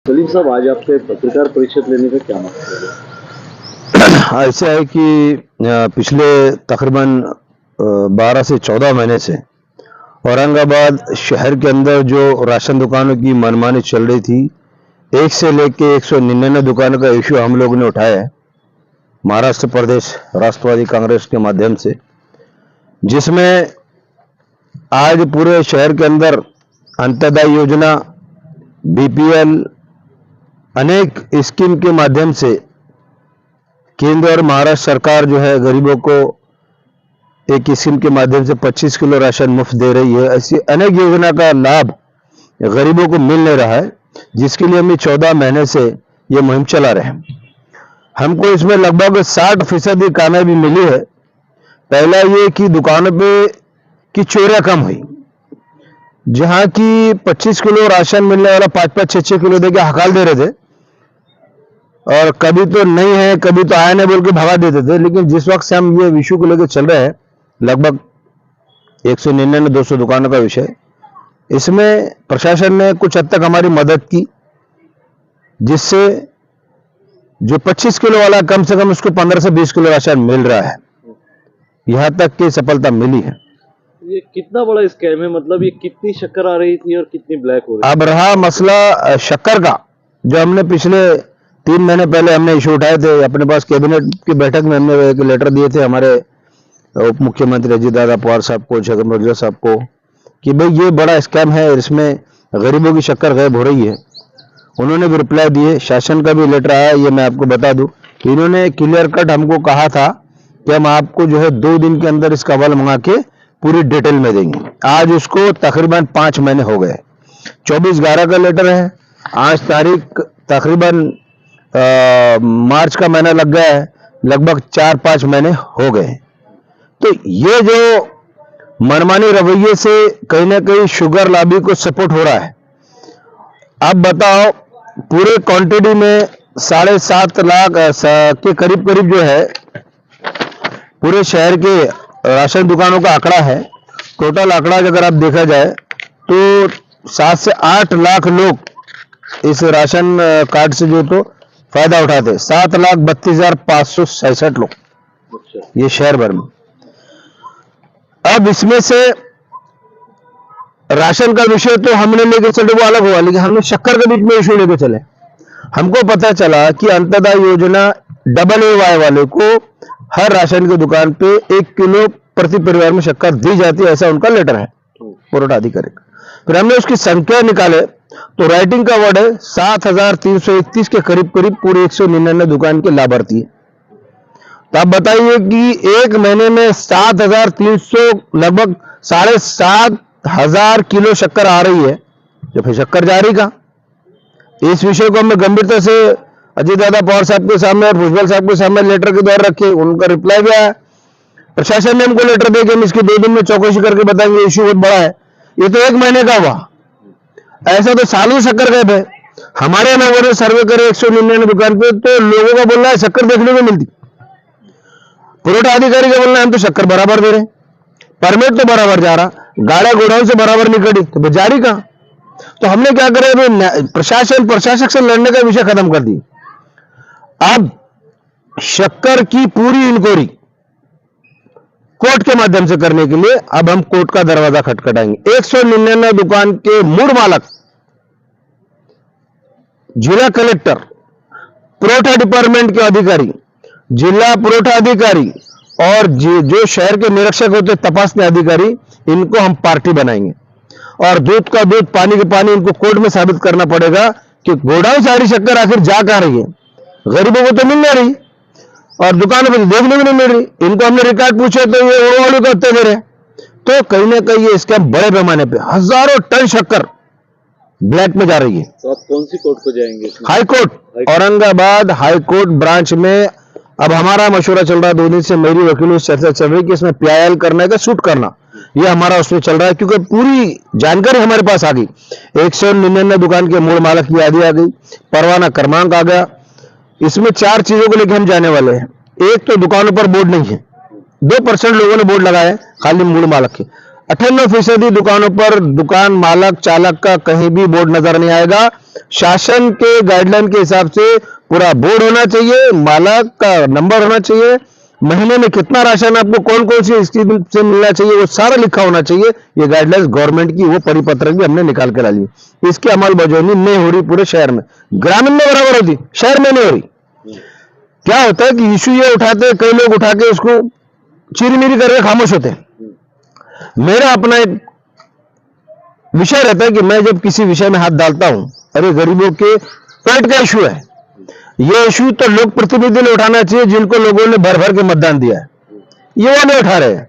सलीम साहब, आज आपसे पत्रकार परिषद लेने का क्या मकसद है? ऐसा है कि पिछले तकरीबन 12 से 14 महीने से औरंगाबाद शहर के अंदर जो राशन दुकानों की मनमानी चल रही थी, एक से लेके 199 दुकानों का इश्यू हम लोगों ने उठाया है महाराष्ट्र प्रदेश राष्ट्रवादी कांग्रेस के माध्यम से, जिसमें आज पूरे शहर के अंदर अंत्योदय योजना, बीपीएल, अनेक स्कीम के माध्यम से केंद्र और महाराष्ट्र सरकार जो है गरीबों को एक स्कीम के माध्यम से 25 किलो राशन मुफ्त दे रही है। ऐसी अनेक योजना का लाभ गरीबों को मिल नहीं रहा है, जिसके लिए हम 14 महीने से ये मुहिम चला रहे हैं। हमको इसमें लगभग 60% कामयाबी मिली है। पहला ये कि दुकानों पे की चोरियां कम हुई, जहां की 25 किलो राशन मिलने वाला 5-5, 6-6 किलो देके हकाल दे रहे थे और कभी तो नहीं है, कभी तो आया नहीं बोल के भगा देते थे। लेकिन जिस वक्त से हम ये इशू को लेकर चल रहे हैं, लगभग 199-200 दुकानों का विषय, इसमें प्रशासन ने कुछ हद तक हमारी मदद की, जिससे जो 25 किलो वाला कम से कम उसको 15 से 20 किलो राशन मिल रहा है। यहां तक की सफलता मिली है। ये कितना बड़ा स्कैम है? मतलब ये कितनी शक्कर आ रही थी और कितनी ब्लैक हो रही अब रहा मसला शक्कर का, जो हमने पिछले 3 महीने पहले हमने इशू उठाए थे। अपने पास कैबिनेट की बैठक में हमने एक लेटर दिए थे हमारे उप मुख्यमंत्री अजीत दादा पवार साहब को, छगन भुजबल साहब को, कि भाई ये बड़ा स्कैम है, इसमें गरीबों की शक्कर गायब हो रही है। उन्होंने भी रिप्लाई दिए, शासन का भी लेटर आया। ये मैं आपको बता दूं कि इन्होंने क्लियर कट हमको कहा था कि हम आपको जो है 2 दिन के अंदर इसका हवाला मंगा के पूरी डिटेल में देंगे। आज उसको तकरीबन 5 महीने हो गए। 24/11 का लेटर है, आज तारीख तकरीबन मार्च का महीना लग गया है, लगभग 4-5 महीने हो गए। तो ये जो मनमानी रवैये से कहीं ना कहीं शुगर लॉबी को सपोर्ट हो रहा है। अब बताओ, पूरे क्वांटिटी में 7.5 लाख के करीब जो है पूरे शहर के राशन दुकानों का आंकड़ा है। टोटल आंकड़ा अगर आप देखा जाए तो 7 से 8 लाख लोग इस राशन कार्ड से जो तो फायदा उठाते। 7,32,566 लोग ये शहर भर में। अब इसमें से राशन का विषय तो हमने लेके चले वो अलग हुआ, लेकिन हमने शक्कर के बीच में इशू लेके चले। हमको पता चला कि अंत्योदय योजना AA वाले को हर राशन की दुकान पे 1 किलो प्रति परिवार में शक्कर दी जाती है, ऐसा उनका लेटर है पुरवठा अधिकारी का। फिर हमने उसकी संख्या निकाले तो राइटिंग का वर्ड है 7,331 के करीब पूरे 199 दुकान के लाभार्थी है। तो आप बताइए कि एक महीने में 7,300 लगभग 7,500 किलो शक्कर आ रही है, जो फिर शक्कर जारी का। इस विषय को हमने गंभीरता से अजीत दादा पवार साहब के सामने और भुजबल साहब के सामने लेटर के द्वारा रखे। उनका रिप्लाई भी आया। प्रशासन ने हमको लेटर दे कि हम इसकी 2 दिन में चौकसी करके बताएंगे, इश्यू बहुत बड़ा है। ये तो 1 महीने का हुआ, ऐसा तो सालों शक्कर गए थे। हमारे लोगों ने सर्वे करे 199 दुकान पे, तो लोगों का बोलना है शक्कर देखने को मिलती। पुरवठा अधिकारी का बोलना है हम तो शक्कर बराबर दे रहे, परमिट तो बराबर जा रहा, गाड़ा गोडाउन से बराबर निकली, तो जारी कहां? तो हमने क्या करे, प्रशासक से लड़ने का विषय खत्म कर दी। अब शक्कर की पूरी इंक्वायरी कोर्ट के माध्यम से करने के लिए अब हम कोर्ट का दरवाजा खटखटाएंगे। 199 दुकान के मूल मालक, जिला कलेक्टर, पुरवठा डिपार्टमेंट के अधिकारी, जिला पुरवठा अधिकारी और जो शहर के निरीक्षक होते तपासने अधिकारी, इनको हम पार्टी बनाएंगे और दूध का दूध पानी के पानी इनको कोर्ट में साबित करना पड़ेगा कि गोडाउन से आ रही शक्कर आखिर जा कहां रही है। गरीबों को तो मिल नहीं रही और दुकानों पर देखने को नहीं मिल रही। इनको हमने रिकॉर्ड पूछे तो ये ओवरऑल करते दे रहे। तो कहीं ना कहीं ये स्कैम बड़े पैमाने पे हजारों टन शक्कर ब्लैक में जा रही है। तो आप कौन सी कोर्ट को जाएंगे? High court, Aurangabad high court branch में अब हमारा मशवरा चल रहा है। 2 दिन से मेरी वकीलों से चर्चा चल रही है कि इसमें PIL करने का, शूट करना, ये हमारा उसमें चल रहा है, क्योंकि पूरी जानकारी हमारे पास आ गई। 199 दुकान के मूल मालक की यादी आ गई, परवाना क्रमांक आ गया। इसमें 4 चीजों को लेकर हम जाने वाले हैं। एक तो दुकानों पर बोर्ड नहीं है, 2% लोगों ने बोर्ड लगाए खाली मूल मालक के। 98% दुकानों पर दुकान मालक चालक का कहीं भी बोर्ड नजर नहीं आएगा। शासन के गाइडलाइन के हिसाब से पूरा बोर्ड होना चाहिए, मालक का नंबर होना चाहिए, महीने में कितना राशन आपको कौन कौन सी स्कीम से मिलना चाहिए वो सारा लिखा होना चाहिए। ये गाइडलाइंस गवर्नमेंट की वो परिपत्रक भी हमने निकाल कर ला ली। इसकी अमलबजावनी नहीं हो रही पूरे शहर में, ग्रामीण में बराबर होती, शहर में नहीं हो रही। क्या होता है कि इशू ये उठाते हैं कई लोग, उठा के उसको चिरमिरी करके खामोश होते हैं। मेरा अपना एक विषय रहता है कि मैं जब किसी विषय में हाथ डालता हूं, अरे गरीबों के पेट का इशू है, ये इशू तो लोक प्रतिनिधि ने उठाना चाहिए जिनको लोगों ने भर भर के मतदान दिया है, ये वो नहीं उठा रहे हैं।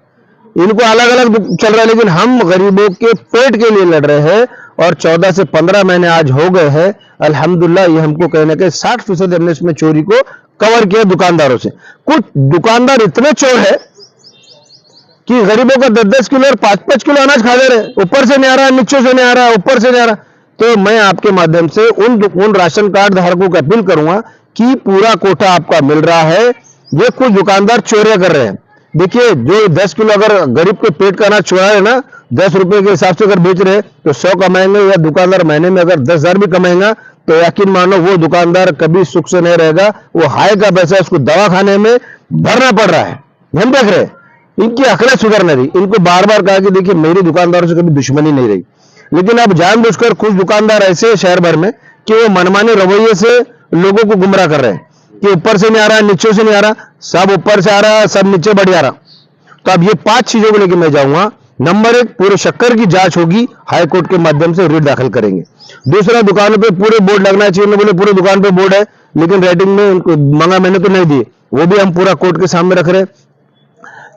इनको अलग अलग चल रहा है, लेकिन हम गरीबों के पेट के लिए लड़ रहे हैं। और 14 से 15 महीने आज हो गए हैं, अल्हम्दुलिल्लाह ये हमको कहने के 60% हमने इसमें चोरी को कवर किया दुकानदारों से। कुछ दुकानदार इतने चोर है कि गरीबों का 10-10 किलो और 5-5 किलो अनाज खा दे रहे, ऊपर से नहीं आ रहा, नीचे से नहीं आ रहा, ऊपर से नहीं आ रहा। तो मैं आपके माध्यम से उन राशन कार्ड धारकों को अपील करूंगा कि पूरा कोटा आपका मिल रहा है। ये कुछ दुकानदार चोरियां कर रहे हैं। देखिए, जो 10 किलो अगर गरीब के पेट का अनाज चुरा है ना, 10 रुपए के हिसाब से अगर बेच रहे तो 100 कमाएंगे, या दुकानदार महीने में अगर 10,000 भी कमाएगा तो यकीन मानो वो दुकानदार कभी सुख से नहीं रहेगा। वो हाय का पैसा उसको दवा खाने में भरना पड़ रहा है। हम देख रहे हैं इनकी अकलें सुधर नहीं रही। इनको बार बार कहा कि देखिए मेरी दुकानदारों से कभी दुश्मनी नहीं रही, लेकिन अब जानबूझकर कुछ दुकानदार ऐसे हैं शहर भर में कि वो मनमाने रवैये से लोगों को गुमराह कर रहे हैं कि ऊपर से नहीं आ रहा, नीचे से नहीं आ रहा, सब ऊपर से आ रहा, सब नीचे बढ़ जा रहा। तो अब ये 5 चीजों को लेकर मैं जाऊंगा। नंबर 1, पूरे शक्कर की जांच होगी, हाई कोर्ट के माध्यम से रिट दाखिल करेंगे। दूसरा, दुकानों पे पूरे बोर्ड लगना चाहिए। मैं बोले पूरे दुकान पे बोर्ड है, लेकिन रेटिंग में उनको मंगा मैंने तो नहीं दिए, वो भी हम पूरा कोर्ट के सामने रख रहे हैं।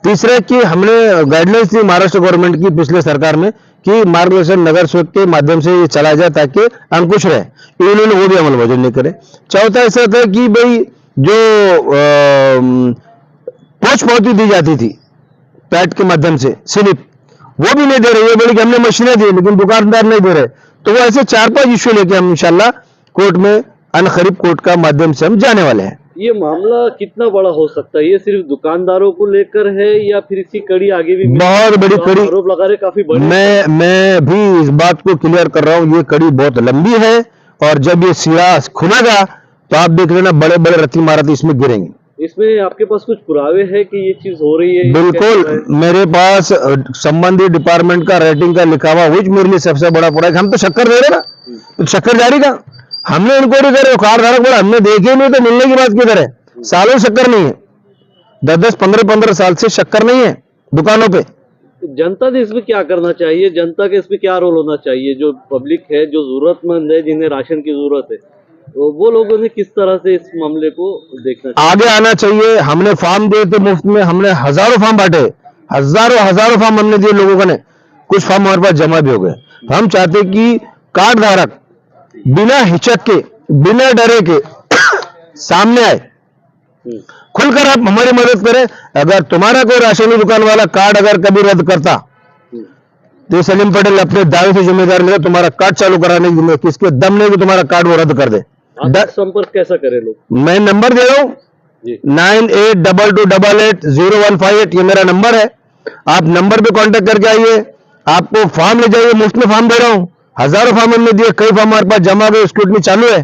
तीसरा कि हमने गाइडलाइंस दी महाराष्ट्र गवर्नमेंट की पिछले सरकार में कि मार्गदर्शन नगर सेवक के माध्यम से ये चलाया जाए ताकि अंकुश रहे, इन्होंने वो भी अमलबजावनी नहीं करे। चौथा ऐसा था कि भाई जो पोस्ट पावती दी जाती थी पैट के माध्यम से स्लिप, वो भी नहीं दे रहे। ये बोले कि हमने मशीनें दी लेकिन दुकानदार नहीं दे रहे। तो वो ऐसे 4-5 इश्यू लेके हम इंशाल्लाह कोर्ट में अनखरीब कोर्ट का माध्यम से हम जाने वाले हैं। ये मामला कितना बड़ा हो सकता है? ये सिर्फ दुकानदारों को लेकर है या फिर इसकी कड़ी आगे भी बहुत बड़ी कड़ी आरोप लगा रहे काफी बड़ी? मैं भी इस बात को क्लियर कर रहा हूं, ये कड़ी बहुत लंबी है और जब ये सिरा खुलेगा तो आप देख लेना बड़े बड़े रत्ती इमारत इसमें गिरेंगे। इसमें आपके पास कुछ पुरावे हैं कि ये चीज हो रही है? बिल्कुल, मेरे पास संबंधित डिपार्टमेंट का रेटिंग का लिखा हुआ, वो मेरे लिए सबसे बड़ा पुरावा है। हम तो शक्कर दे रहे ना, तो शक्कर जारी का हमने इंक्वायरी करे, कार्ड धारक बोला हमने देखे नहीं, तो मिलने की बात किधर है? सालों शक्कर नहीं है, 10-10, 15-15 साल से शक्कर नहीं है दुकानों पे। जनता ने इसमें क्या करना चाहिए? जनता के इसमें क्या रोल होना चाहिए? जो पब्लिक है, जो जरूरतमंद है, जिन्हें राशन की जरूरत है, तो वो लोगों ने किस तरह से इस मामले को देखना चाहिए? आगे आना चाहिए। हमने फॉर्म दिए थे मुफ्त में, हमने हजारों फॉर्म बांटे, हजारों फॉर्म हमने दिए लोगों को ने, कुछ फॉर्म हमारे पास जमा भी हो गए। हम चाहते कि कार्ड धारक बिना हिचक के, बिना डरे के सामने आए, खुलकर आप हमारी मदद करें। अगर तुम्हारा कोई राशन दुकान वाला कार्ड अगर कभी रद्द करता तो सलीम पटेल अपने दावे से जिम्मेदार लेगा तुम्हारा कार्ड चालू कराने की, किसके दम नहीं कि तुम्हारा कार्ड वो रद्द कर दे। संपर्क कैसा करें लोग? मैं नंबर दे रहा हूं 9822880158, ये मेरा नंबर है। आप नंबर पे कांटेक्ट करके आइए, आपको फॉर्म ले जाइए, मुफ्त में फॉर्म दे रहा हूं, हजारों फॉर्म हमने दिए, कई फॉर्म हमारे पास जमा गए, स्क्रूटनी चालू है।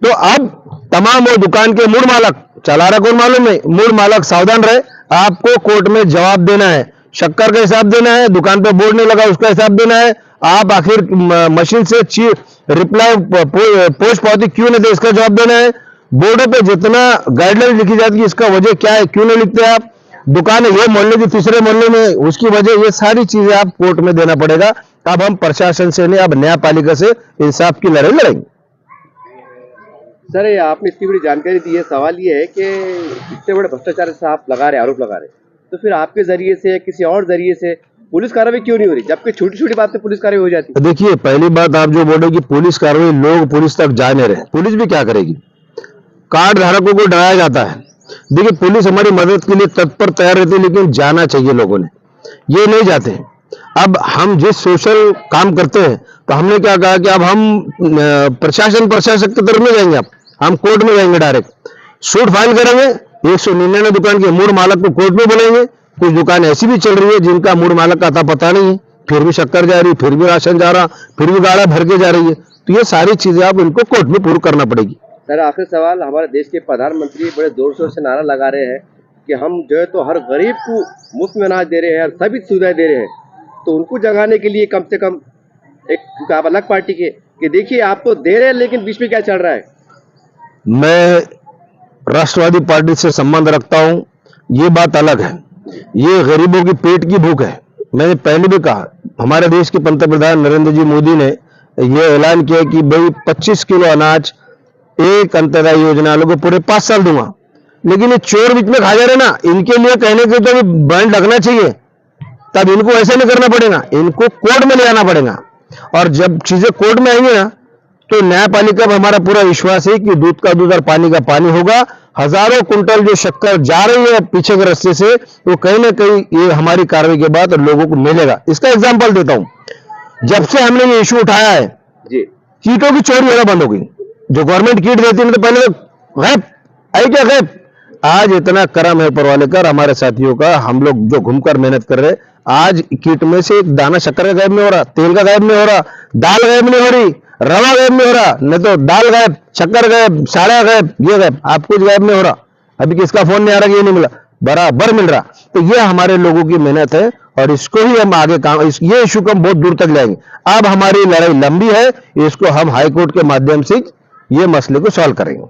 तो अब तमाम वो दुकान के मूड मालक, चला रहा कौन मालूम नहीं, मूड मालक सावधान रहे, आपको कोर्ट में जवाब देना है, शक्कर का हिसाब देना है, दुकान पे बोर्ड नहीं लगा उसका हिसाब देना है। आप आखिर मशीन से रिप्लाई पोस्ट पावती क्यों नहीं दे, इसका जवाब देना है। बोर्डों पे जितना गाइडलाइन लिखी जाती है इसका वजह क्या है, क्यों नहीं लिखते आप। दुकान है ये मोहल्ले की तीसरे मोहल्ले में, उसकी वजह, ये सारी चीजें आप कोर्ट में देना पड़ेगा। अब हम प्रशासन से नहीं, अब न्यायपालिका से इंसाफ की लड़ाई लड़ेंगे। सर, ये आपने इतनी बड़ी जानकारी दी है, सवाल ये है कि इतने बड़े भ्रष्टाचार से आप लगा रहे, आरोप लगा रहे, तो फिर आपके जरिए से या किसी और जरिए से पुलिस कार्रवाई क्यों नहीं हो रही, जबकि छोटी छोटी बात पे पुलिस कार्रवाई हो जाती है? देखिए, पहली बात आप जो बोले कि पुलिस कार्रवाई, लोग पुलिस तक जा नहीं रहे, पुलिस भी क्या करेगी? कार्ड धारकों को डराया जाता है। देखिए, पुलिस हमारी मदद के लिए तत्पर तैयार रहती है, लेकिन जाना चाहिए लोगों ने, ये नहीं जाते। अब हम जिस सोशल काम करते हैं, तो हमने क्या कहा कि अब हम प्रशासक की तरफ नहीं जाएंगे, अब हम कोर्ट में जाएंगे, डायरेक्ट सूट फाइल करेंगे। 199 दुकान के मूड मालक को कोर्ट में बुलाएंगे। कुछ दुकान ऐसी भी चल रही है जिनका मूड मालक का अता पता नहीं है, फिर भी शक्कर जा रही, फिर भी राशन जा रहा, फिर भी गाड़ा भर के जा रही है। तो ये सारी चीजें आप इनको कोर्ट में प्रूव करना पड़ेगी। सर आखिरी सवाल, हमारे देश के प्रधानमंत्री बड़े जोर शोर से नारा लगा रहे हैं कि हम जो है तो हर गरीब को मुफ्त में अनाज दे रहे हैं, सभी सुविधाएं दे रहे हैं, तो उनको जगाने के लिए कम से कम एक आप अलग पार्टी के कि देखिए आप तो दे रहे हैं लेकिन बीच में क्या चल रहा है। मैं राष्ट्रवादी पार्टी से संबंध रखता हूं, ये बात अलग है। ये गरीबों की पेट की भूख है। मैंने पहले भी कहा, हमारे देश के पंतप्रधान नरेंद्र जी मोदी ने ये ऐलान किया कि भाई 25 किलो अनाज एक अंत्योदय योजना वालों को पूरे 5 साल दूंगा। लेकिन ये चोर बीच में खा जा रहे ना, इनके लिए कहने के तो बैंड लगना चाहिए, तब इनको ऐसे नहीं करना पड़ेगा, इनको कोर्ट में ले आना पड़ेगा। और जब चीजें कोर्ट में आएंगी ना, तो न्यायपालिका में हमारा पूरा विश्वास है कि दूध का दूध और पानी का पानी होगा। हजारों कुंटल जो शक्कर जा रही है पीछे के रास्ते से, वो कहीं ना कहीं ये हमारी कार्रवाई के बाद लोगों को मिलेगा। इसका एग्जांपल देता हूं, जब से हमने ये इशू उठाया है जी, कीटों की चोरी होना बंद हो गई। जो गवर्नमेंट कीट देती है तो पहले तो गायब, आई क्या गायब। आज इतना करम है ऊपर वाले का, हमारे साथियों का, हम लोग जो घूमकर मेहनत कर रहे हैं, आज कीट में से एक दाना शक्कर का गायब नहीं हो रहा, तेल का गायब नहीं हो रहा, दाल गायब नहीं हो रही, रवा गायब नहीं हो रहा, नहीं तो दाल गायब, शक्कर गायब, साड़ा गायब, ये गायब, आप कुछ गायब नहीं हो रहा। अभी किसका फोन नहीं आ रहा कि ये नहीं मिला, बराबर मिल रहा। तो ये हमारे लोगों की मेहनत है और इसको ही हम आगे काम, ये इशू को हम बहुत दूर तक लाएंगे। अब हमारी लड़ाई लंबी है, इसको हम हाईकोर्ट के माध्यम से ये मसले को सॉल्व करेंगे।